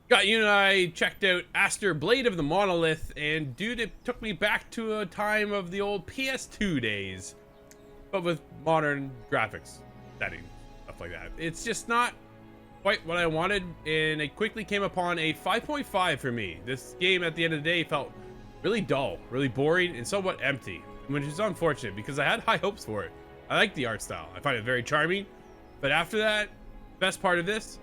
Got you and I checked out Astor Blade of the Monolith, and dude, it took me back to a time of the old PS2 days, but with modern graphics, settings, stuff like that. It's just not quite what I wanted, and I quickly came upon a 5.5 for me. This game, at the end of the day, felt really dull, really boring, and somewhat empty, which is unfortunate because I had high hopes for it. I like the art style. I find it very charming, but after that, best part of this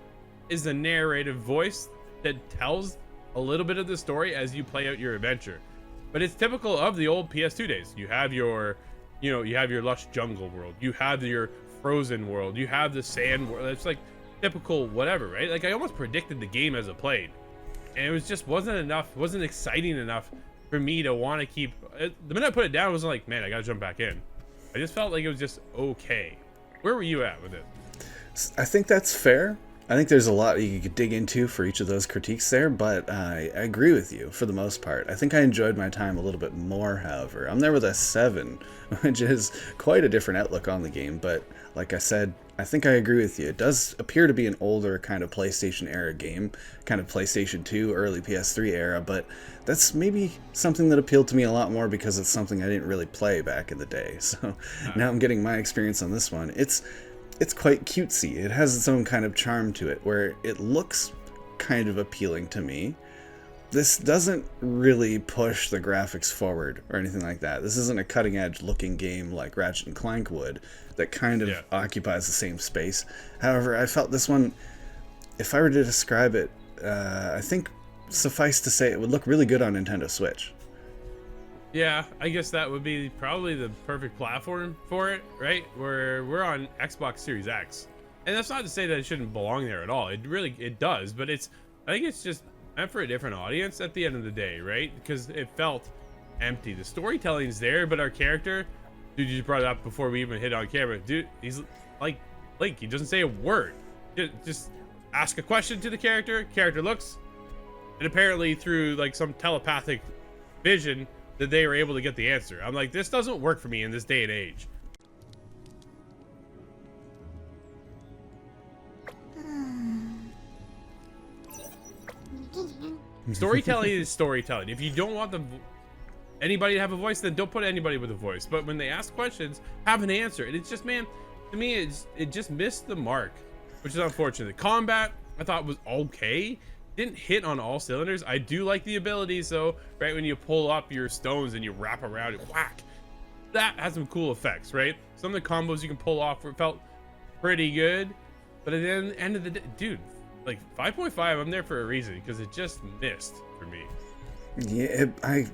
is the narrative voice that tells a little bit of the story as you play out your adventure. But it's typical of the old PS2 days. You have your, you have your lush jungle world. You have your frozen world. You have the sand world. It's like typical whatever, right? Like I almost predicted the game as it played, and it was just wasn't enough, wasn't exciting enough for me to want to keep. The minute I put it down, I was like, man, I gotta jump back in. I just felt like it was just okay. Where were you at with it? I think that's fair. I think there's a lot you could dig into for each of those critiques there, but I agree with you for the most part. I think I enjoyed my time a little bit more, however. I'm there with a 7, which is quite a different outlook on the game, but like I said, I think I agree with you. It does appear to be an older kind of PlayStation era game, kind of PlayStation 2, early PS3 era, but that's maybe something that appealed to me a lot more because it's something I didn't really play back in the day. So now I'm getting my experience on this one. It's quite cutesy. It has its own kind of charm to it, where it looks kind of appealing to me. This doesn't really push the graphics forward or anything like that. This isn't a cutting-edge looking game like Ratchet and Clank would, that kind of occupies the same space. However, I felt this one, if I were to describe it, I think suffice to say it would look really good on Nintendo Switch. Yeah, I guess that would be probably the perfect platform for it, right? We're on Xbox Series X, and that's not to say that it shouldn't belong there at all. It does, but I think it's just meant for a different audience at the end of the day, right? Because it felt empty. The storytelling's there, but our character, dude, you brought it up before we even hit on camera. Dude, he's like Link. He doesn't say a word. Just ask a question to the character. Character looks, and apparently through like some telepathic vision, that they were able to get the answer. I'm like, this doesn't work for me in this day and age. Storytelling is storytelling. If you don't want anybody to have a voice, then don't put anybody with a voice. But when they ask questions, have an answer. And it's just, man, to me, it just missed the mark, which is unfortunate. The combat, I thought, was okay. Didn't hit on all cylinders. I do like the abilities though, right? When you pull up your stones and you wrap around and whack, that has some cool effects, right? Some of the combos you can pull off felt pretty good, but at the end of the day, dude, like 5.5, I'm there for a reason because it just missed for me. Yeah, I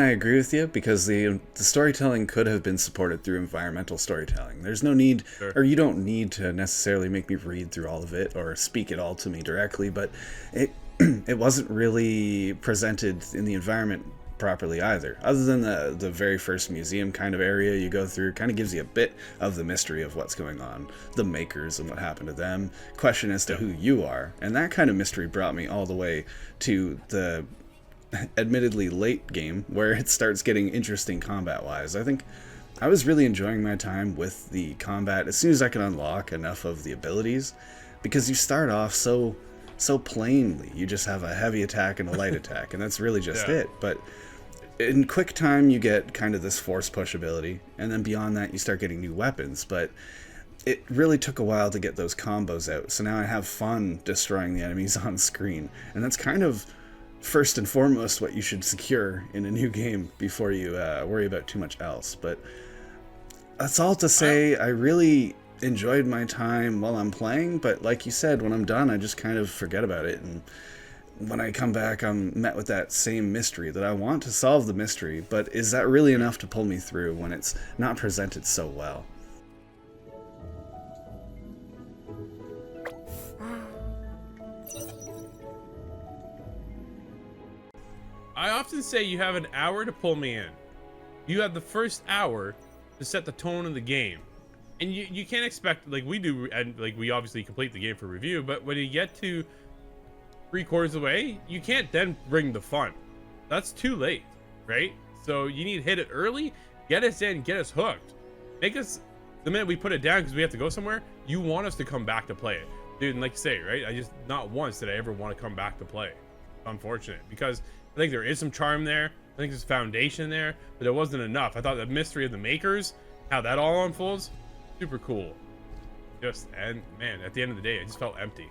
agree with you because the storytelling could have been supported through environmental storytelling. There's no need, or you don't need to necessarily make me read through all of it or speak it all to me directly, but it wasn't really presented in the environment properly either. Other than the very first museum kind of area you go through, kind of gives you a bit of the mystery of what's going on, the makers and what happened to them, question as to who you are, and that kind of mystery brought me all the way to the admittedly late game where it starts getting interesting combat wise. I think I was really enjoying my time with the combat as soon as I could unlock enough of the abilities, because you start off so plainly. You just have a heavy attack and a light attack, and that's really just it. But in quick time you get kind of this force push ability, and then beyond that you start getting new weapons, but it really took a while to get those combos out. So now I have fun destroying the enemies on screen, and that's kind of first and foremost what you should secure in a new game before you worry about too much else. But that's all to say, I really enjoyed my time while I'm playing, but like you said, when I'm done, I just kind of forget about it, and when I come back, I'm met with that same mystery that I want to solve the mystery, but is that really enough to pull me through when it's not presented so well? I often say you have an hour to pull me in. You have the first hour to set the tone of the game. And you can't expect, like we do, and like we obviously complete the game for review, but when you get to 3/4 of the way, you can't then bring the fun. That's too late, right? So you need to hit it early, get us in, get us hooked. Make us, the minute we put it down because we have to go somewhere, you want us to come back to play it. dude, and like you say, right? I just not once did I ever want to come back to play. Unfortunate, because I think there is some charm there. I think there's foundation there, but it wasn't enough. I thought the mystery of the makers, how that all unfolds, super cool. And man, at the end of the day, I just felt empty.